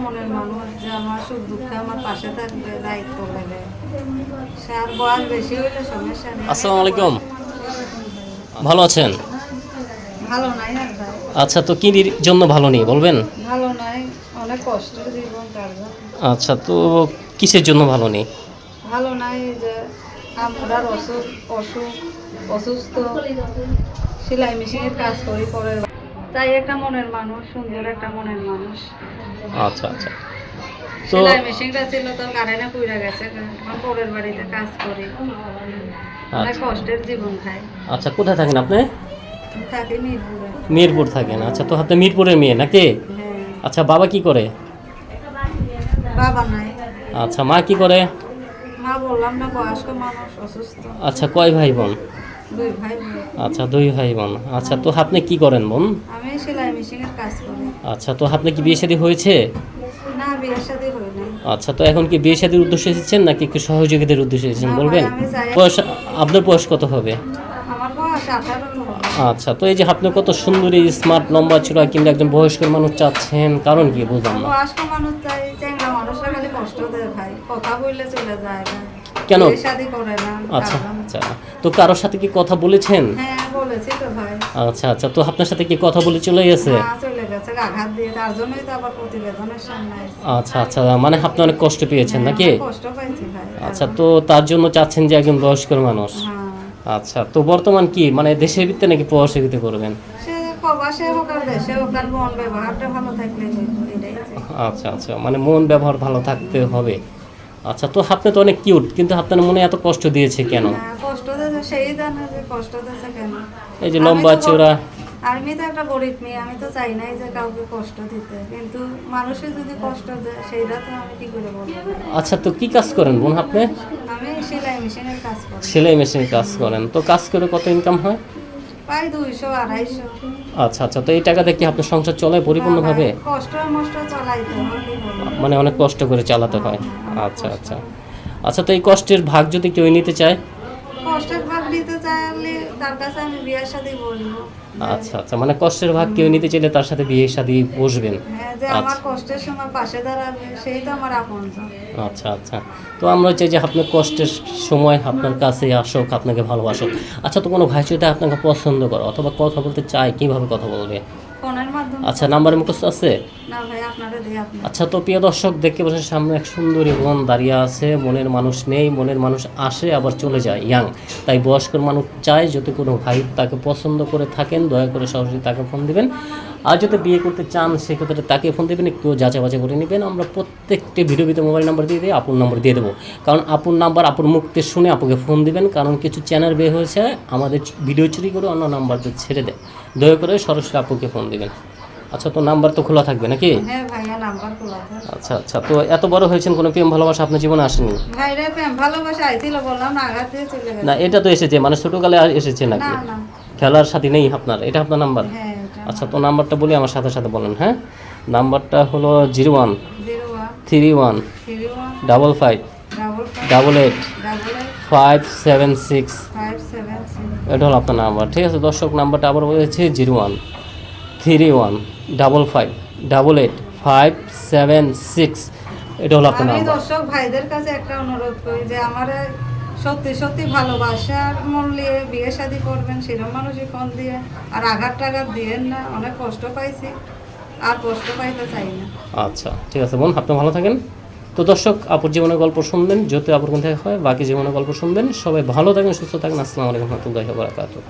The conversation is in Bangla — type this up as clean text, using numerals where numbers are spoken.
মনের মানুষ যে আমার সুখ দুঃখে আমার পাশে থাকবে, দায়িত্ব নেবে। সে আর বয়স বেশি হইলে সমস্যা নেই। আসসালামু আলাইকুম, ভালো আছেন? ভালো নাই আর ভাই, আচ্ছা, তো কি জন্য ভালো নেই বলবেন? ভালো নাই, অনেক কষ্টের জীবন তার জন্য। আচ্ছা, তো কিসের জন্য ভালো নেই? ভালো নাই যে আমরা অসুস্থ, সেলাই মেশিনের কাজ করি পরে, তাই একটা মনের মানুষ, সুন্দর একটা মনের মানুষ। আচ্ছা আচ্ছা, তো সেলাই মেশিনটা ছিল তো কারেন্টে পুড়ে গেছে, এখন পরের বাড়িতে কাজ করি, অনেক কষ্টের জীবন খাই। আচ্ছা, কোথায় থাকেন আপনি? থাকি মিরপুরে। মিরপুর থাকেন। আচ্ছা, তো আপনি মিরপুরের মেয়ে নাকি? হ্যাঁ, আচ্ছা, বাবা কি করে? বাবা নাই। আচ্ছা, মা কি করে? মা বললাম না, বয়স্ক মানুষ, অসুস্থ। আচ্ছা, কয় ভাই বোন? 2 ভাই বোন। আচ্ছা, 2 ভাই বোন। আচ্ছা, তো আপনি কি করেন বোন? আমি সেলাই মেশিনের কাজ করি। আচ্ছা, তো আপনি কি বিয়ে শাদী হয়েছে? না, বিয়ের সাথে হই নাই। আচ্ছা, তো এখন কি বিয়ে শাদীর উদ্দেশ্যে এসেছেন নাকি একটু সহযোগিতার উদ্দেশ্যে এসেছেন না বলবেন? ভাই, আমি চাই বয়স, আপনার বয়স কত হবে? আমার বয়স 18 হবে। আচ্ছা, তো এই যে আপনি কত সুন্দরী স্মার্ট লম্বা ছিল কিন্তু একজন বয়স্ক মানুষ চাচ্ছেন, কারণ কি বুঝলাম না। বয়স্ক মানুষ চাই, চ্যাংড়া মানুষরা খালি কষ্ট দেয় ভাই, কথা বললে চলে যায় না, কেন? বিয়ে শাদী করে না। আচ্ছা কারণ- আচ্ছা, তো কারোর সাথে কি কথা বলেছেন? হ্যাঁ, বলেছি তো ভাই। আচ্ছা আচ্ছা, তো আপনার সাথে কি কথা বলে চলে গেছে? মা চলে গেছে আঘাত দিয়ে, তার জন্যই তো আবার প্রতিবেদনের সামনে আসছে। আচ্ছা আচ্ছা, মানে আপনি অনেক কষ্ট পেয়েছেন হ্যাঁ, নাকি? অনেক কষ্ট পাইছি ভাই। আচ্ছা, তো তার জন্য চাচ্ছেন যে একজন বয়স্ক মানুষ। হ্যাঁ, আচ্ছা, তো বর্তমান কি মানে দেশের ভিতরে নাকি প্রবাসের ভিতরে করবেন? সে প্রবাসে হোক আর দেশে হোক, আর মন ব্যবহারটা ভালো থাকলে এটাই চাই। আচ্ছা আচ্ছা, মানে মন ব্যবহার ভালো থাকতে হবে। আচ্ছা, তো আপনি তো অনেক কিউট, কিন্তু আপনার মনে এত কষ্ট দিয়েছে কেন? হ্যাঁ, কষ্ট দিয়েছে, সেই জানে যে কষ্ট দিয়েছে কেন। এই যে আমি লম্বা তো চওড়া। আমি তো একটা গরিব মেয়ে, আমি তো চাই নাই যে কাউকে কষ্ট দিতে, কিন্তু মানুষের যদি কষ্ট দেয় সেইটা তো আমি কি করে বলবো। আচ্ছা, তো কি কাজ করেন বোন আপনি? আমি সেলাই মেশিনের কাজ করি। সেলাই মেশিনে কাজ করেন, তো কাজ করে কত ইনকাম হয়? প্রায় 200 250। আচ্ছা আচ্ছা, তো এই টাকাতে কি আপনার সংসার চলে পরিপূর্ণভাবে? কষ্ট মষ্ট চালাইতে হয়, কি বলবো। মানে অনেক কষ্ট করে চালাতে হয়। আচ্ছা আচ্ছা। আচ্ছা, তো এই কষ্টের ভাগ যদি কেউ নিতে চায়? কষ্টের ভাগ দিতে চাইলে তার কাছে আমি বিয়ের সাথে বলবো। আচ্ছা আচ্ছা, মানে কষ্টের ভাগ কেউ নিতে চাইলে তার সাথে বিয়ে শাদী বসবেন। হ্যাঁ, যে আমার আচ্ছা কষ্টের সময় পাশে দাঁড়াবে, সেই তো আমার আপনজন। আচ্ছা আচ্ছা, তো আমরা চাই যে আপনার কষ্টের সময় আপনার কাছে আসুক, আপনাকে ভালোবাসুক। আচ্ছা, তো কোনো ভাই যদি আপনাকে পছন্দ করে অথবা কথা বলতে চায়, কিভাবে কথা বলবে? ফোনের মাধ্যমে। আচ্ছা, নাম্বার মুখস্থ আছে? না ভাই, আপনারা দিয়ে আপনি। আচ্ছা, তো প্রিয় দর্শক, দেখতে পাচ্ছেন সামনে এক সুন্দরী বোন দাঁড়িয়ে আছে। মনের মানুষ নেই, মনের মানুষ আসে আবার চলে যায়, ইয়াং। তাই বয়স্ক মানুষ চায় যদি কোনো ভাই তাকে পছন্দ করে থাকেন, দয়া করে সরাসরি তাকে ফোন দিবেন। আর যদি বিয়ে করতে চান সেক্ষেত্রে তাকে ফোন দেবেন, একটু যাচাই বাছাই করে নেবেন। আমরা প্রত্যেকটি ভিডিওতে মোবাইল নাম্বার দিয়ে দিই, আপুর নাম্বার দিয়ে দেবো। কারণ আপুর নাম্বার আপুর মুখতে শুনে আপুকে ফোন দিবেন, কারণ কিছু চ্যানেল বের হয়েছে আমাদের ভিডিও চুরি করে অন্য নাম্বারতে ছেড়ে দেয়। দয়া করে সরাসরি আপুকে ফোন দিবেন। আচ্ছা, তো নাম্বার তো খোলা থাকবে নাকি? হ্যাঁ ভাইয়া, নাম্বার খোলা থাকে। আচ্ছা আচ্ছা, তো এত বড় হয়েছেন, কোনো প্রেম ভালোবাসা আপনার জীবনে আসেনি? ভাই রে, প্রেম ভালোবাসা আইছিল, বললাম না, আঘাত দিয়ে চলে না, গেছে। এটা তো এসেছে মানে ছোটকালে এসেছে না নাকি? না। খেলার সাথী নেই আপনার? এটা আপনার নাম্বার? হ্যাঁ, এটা আচ্ছা, তো নাম্বারটা বলি, আমার সাথে সাথে বলেন। হ্যাঁ, নাম্বারটা হলো 01 01 31 31 55 88 576। 576। এটা হলো আপনার নাম্বার, ঠিক আছে দর্শক। নাম্বারটা আবার বলেছি 01 31 55 88 576। এটা হলো আপনার আমি নাম্বার। দর্শক ভাইদের কাছে একটা অনুরোধ করি যে আমার সত্যি সত্যি ভালোবাসার মূল্যে বিয়ে শাদী করবেন, সেরকম মানুষই ফোন দিয়ে, আর আঘাত টাঘাত দিয়েন না, অনেক কষ্ট পাইছি, আর কষ্ট পাইতে চাই না। আচ্ছা, ঠিক আছে বোন, আপনি ভালো থাকেন। তো দর্শক, আপুর জীবনের গল্প শুনবেন, যদি আপুর কোন থেকে হয় বাকি জীবনের গল্প শুনবেন। সবাই ভালো থাকেন, সুস্থ থাকেন। আসসালামু আলাইকুম ওয়া রাহমাতুল্লাহি ওয়া বারাকাতুহু।